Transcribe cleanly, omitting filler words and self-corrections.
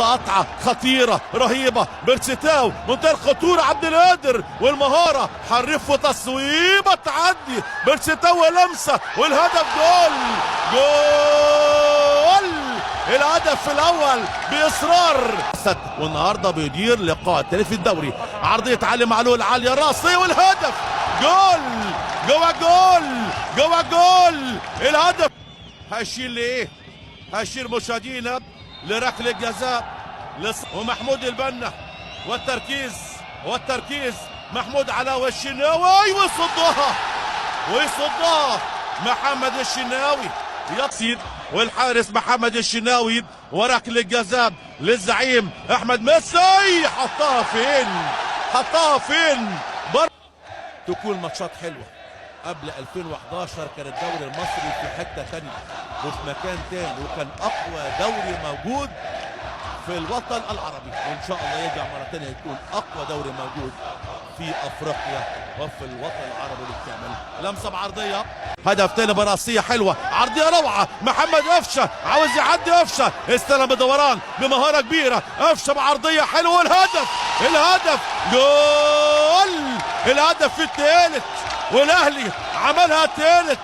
قطعة خطيرة رهيبة، بيرسيتاو منتهى الخطورة، عبد القادر والمهارة، حرف وتصويبة تعدي بيرسيتاو ولمسة والهدف. جول جول الهدف الاول باصرار. والنهارده بيدير لقاء تاني في الدوري، عرضية علي معلول عالية راسية والهدف. جول جوا جول جوا جول الهدف. هيشير لايه؟ هيشير مشاهدينا لركله جزاء ومحمود البنا والتركيز محمود علاء الشناوي ويصدها محمد الشناوي يقصد، والحارس محمد الشناوي وركله جزاء للزعيم احمد ميسي. حطها فين تكون ماتشات حلوه. قبل 2011 كان الدوري المصري في حته ثانيه وفي مكان ثاني، وكان اقوى دوري موجود في الوطن العربي، وان شاء الله يرجع مره ثانيه يكون اقوى دوري موجود في افريقيا وفي الوطن العربي بالكامل. لمسه بعرضيه، هدف ثاني براسيه حلوه، عرضيه روعه، محمد قفشه عاوز يعدي، قفشه استلم بدوران بمهاره كبيره، قفشه بعرضيه حلوه والهدف جول الهدف الثالث، والاهلي عملها ثالث.